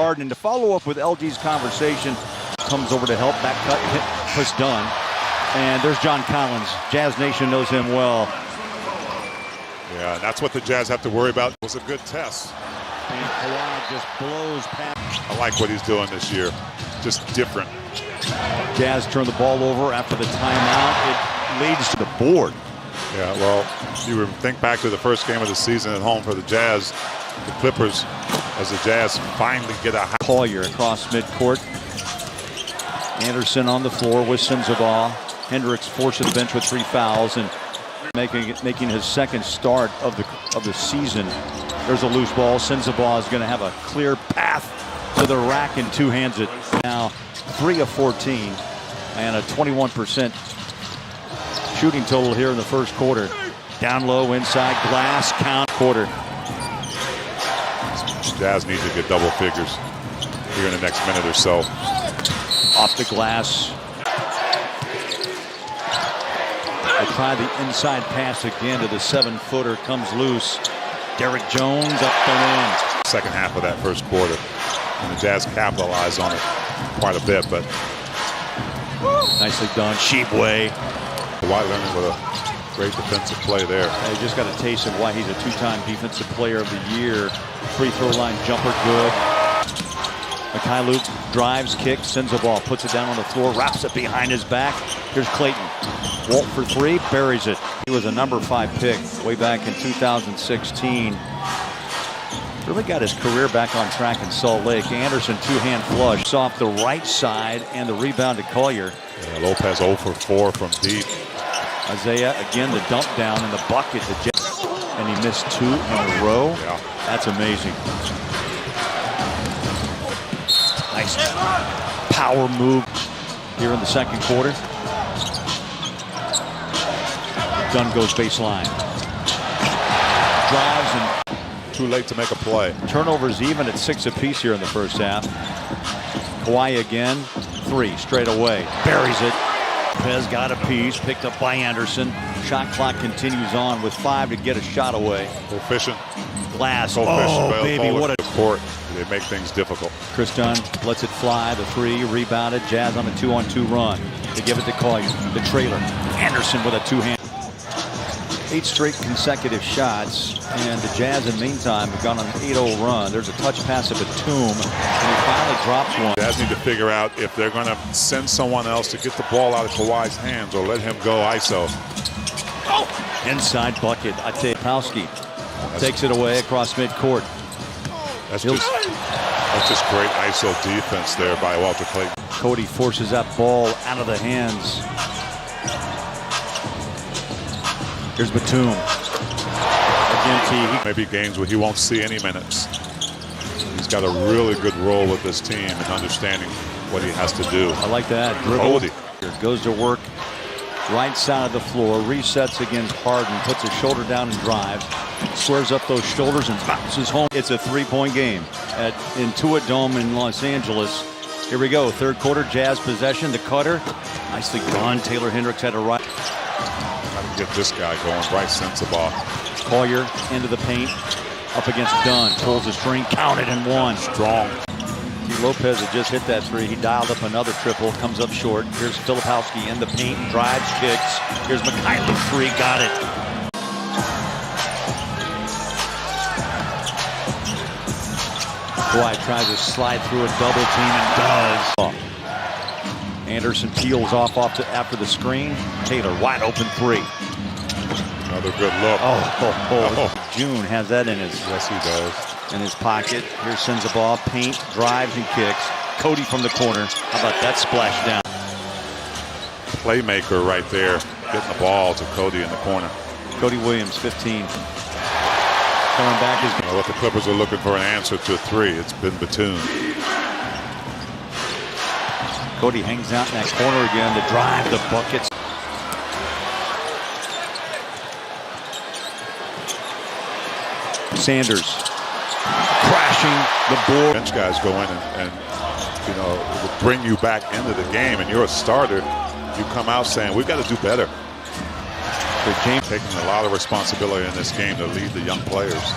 Harden. And to follow up with LG's conversation, comes over to help, back cut, push done. And there's John Collins. Jazz Nation knows him well. Yeah, that's what the Jazz have to worry about. It was a good test. And Kawhi just blows past. I like what he's doing this year. Just different. Jazz turned the ball over after the timeout. It leads to the board. Yeah, well, you think back to the first game of the season at home for the Jazz, the Clippers, as the Jazz finally get a high. Collier across midcourt. Anderson on the floor with Sensabaugh. Hendricks forced to the bench with 3 fouls and making his second start of the season. There's a loose ball. Sensabaugh is going to have a clear path to the rack and two-hands it. Now 3 of 14 and a 21% shooting total here in the first quarter. Down low, inside glass, count quarter. Jazz need to get double figures here in the next minute or so. Off the glass. They try the inside pass again to the 7-footer, comes loose. Derrick Jones up and in. Second half of that first quarter. And the Jazz capitalized on it quite a bit, but nicely done. Shebway. Kawhi Leonard with a great defensive play there. He just got a taste of why he's a 2-time Defensive Player of the Year. Free throw line jumper good. Mikhailuk drives, kicks, sends the ball, puts it down on the floor, wraps it behind his back. Here's Clayton. Walt for 3, buries it. He was a number 5 pick way back in 2016. Really got his career back on track in Salt Lake. Anderson, 2-hand flush off the right side, and the rebound to Collier. Yeah, Lopez 0 for 4 from deep. Isaiah again, the dump down in the bucket. And he missed 2 in a row. Yeah. That's amazing. Nice power move here in the second quarter. Dunn goes baseline. Drives and Too late to make a play. turnovers even at 6 apiece here in the first half. Kawhi again, 3 straight away. Buries it. Lopez got a piece, picked up by Anderson. Shot clock continues on with 5 to get a shot away. Efficient. Glass. Oh, baby, what a court. They make things difficult. Chris Dunn lets it fly. The 3 rebounded. Jazz on a 2-on-2 run. They give it to Collier. The trailer. Anderson with a 2-hand. 8 straight consecutive shots, and the Jazz in the meantime have gone on an 8-0 run. There's a touch pass of Batum, and he finally drops one. Jazz need to figure out if they're going to send someone else to get the ball out of Kawhi's hands or let him go ISO. Oh! Inside bucket. Pauski takes it away across midcourt. That's just great ISO defense there by Walter Clayton. Cody forces that ball out of the hands. Here's Batum. Again, T. Maybe games where he won't see any minutes. He's got a really good role with this team and understanding what he has to do. I like that. Cody goes to work right side of the floor, resets against Harden, puts his shoulder down and drives, squares up those shoulders and bounces home. It's a 3-point game at Intuit Dome in Los Angeles. Here we go. Third quarter, Jazz possession. The cutter. Nicely done. Taylor Hendricks had a right. Got to get this guy going. Bryce Sensabaugh. Collier into the paint. Up against Dunn. Pulls the string. Counted and one. Strong. Lopez had just hit that 3. He dialed up another triple. Comes up short. Here's Filipowski in the paint. Drives, kicks. Here's Mikhailuk. 3. Got it. Kawhi tries to slide through a double team and does. Anderson peels off after the screen. Taylor wide open 3. Another good look. Oh. June has that in his Yes, he does. in his pocket. Here sends the ball, paint, drives and kicks. Cody from the corner. How about that splash down? Playmaker right there, getting the ball to Cody in the corner. Cody Williams, 15. Coming back is What the Clippers are looking for an answer to a 3. It's been Batum. Cody hangs out in that corner again to drive the buckets. Sanders crashing the board. Bench guys go in and bring you back into the game, and you're a starter. You come out saying, we've got to do better. For James Taking a lot of responsibility in this game to lead the young players.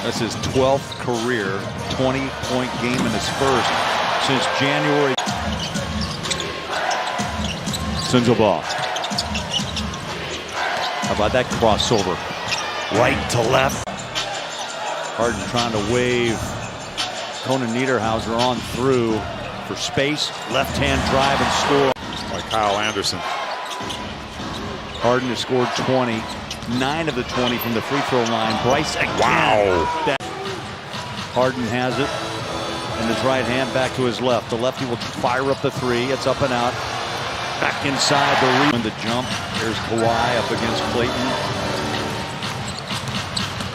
That's his 12th career 20-point game in his first since January. Sends a ball. How about that crossover? Right to left. Harden trying to wave Conan Niederhauser on through for space. Left-hand drive and score. Like Kyle Anderson. Harden has scored 20. 9 of the 20 from the free throw line. Bryce again. Wow. Harden has it. And his right hand back to his left. The lefty will fire up the three. It's up and out. Back inside the rebound. The jump. There's Kawhi up against Clayton.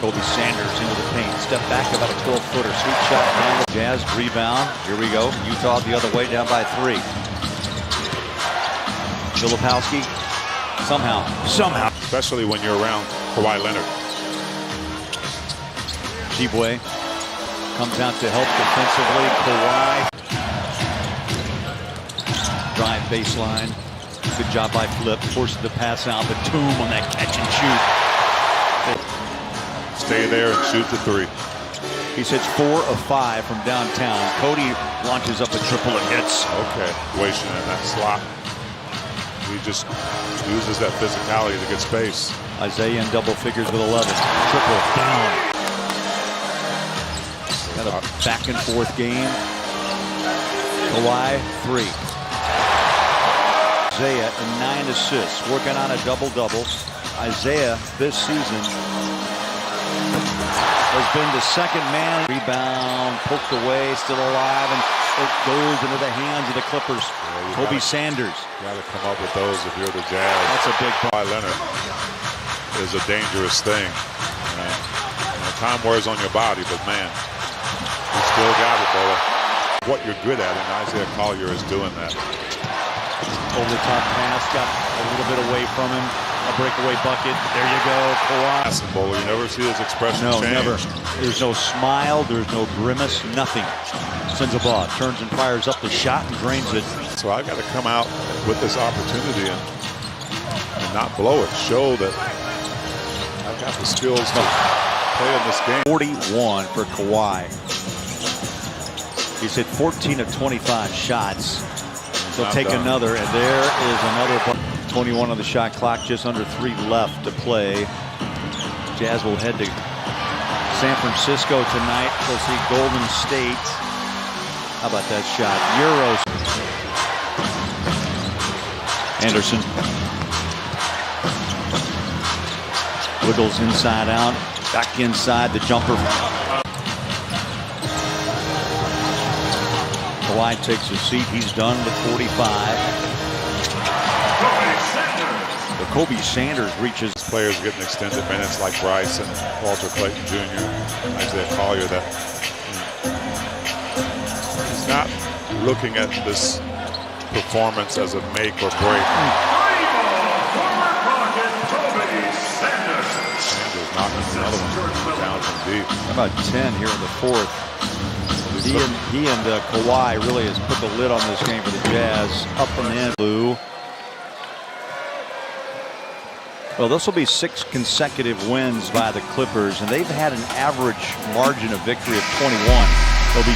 Kobe Sanders into the paint. Step back about a 12-footer. Sweet shot down the Jazz. Rebound. Here we go. Utah the other way, down by 3. Filipowski. Somehow. Especially when you're around Kawhi Leonard. Tshiebwe comes out to help defensively. Kawhi. Drive baseline. Good job by Flip. Forces the pass out. Batum on that catch and shoot. Stay there and shoot the 3. He hits 4 of 5 from downtown. Cody launches up a triple and hits. Okay, situation in that slot. He just uses that physicality to get space. Isaiah in double figures with 11. Triple down. Got a back and forth game. Kawhi 3. Isaiah and 9 assists, working on a double-double. Isaiah this season has been the second man. Rebound, poked away, still alive, and it goes into the hands of the Clippers. Kobe Sanders. You got to come up with those if you're the Jazz. That's a big Kawhi Leonard is a dangerous thing. Time wears on your body, but man, you still got it, brother. What you're good at, and Isaiah Collier is doing that. Over the top pass, got a little bit away from him. A breakaway bucket. There you go, Kawhi. Passing bowler, you never see his expression No, change. never. There's no smile. There's no grimace. Nothing. Sends a ball. Turns and fires up the shot and drains it. So I got to come out with this opportunity and not blow it. Show that I've got the skills to play in this game. 41 for Kawhi. He's hit 14 of 25 shots. He'll take another, and there is another. 21 on the shot clock, just under 3 left to play. Jazz will head to San Francisco tonight. We'll see Golden State. How about that shot? Euros. Anderson. Wiggles inside out. Back inside the jumper. Kawhi takes a seat. He's done with 45. Kobe Sanders reaches. Players getting extended minutes like Bryce and Walter Clayton Jr., Isaiah Collier, that he's not looking at this performance as a make or break. Sanders knocking another one down from deep. How about 10 here in the 4th? He and Kawhi really has put the lid on this game for the Jazz. Up and in. Blue. Well, this will be 6 consecutive wins by the Clippers, and they've had an average margin of victory of 21. They'll be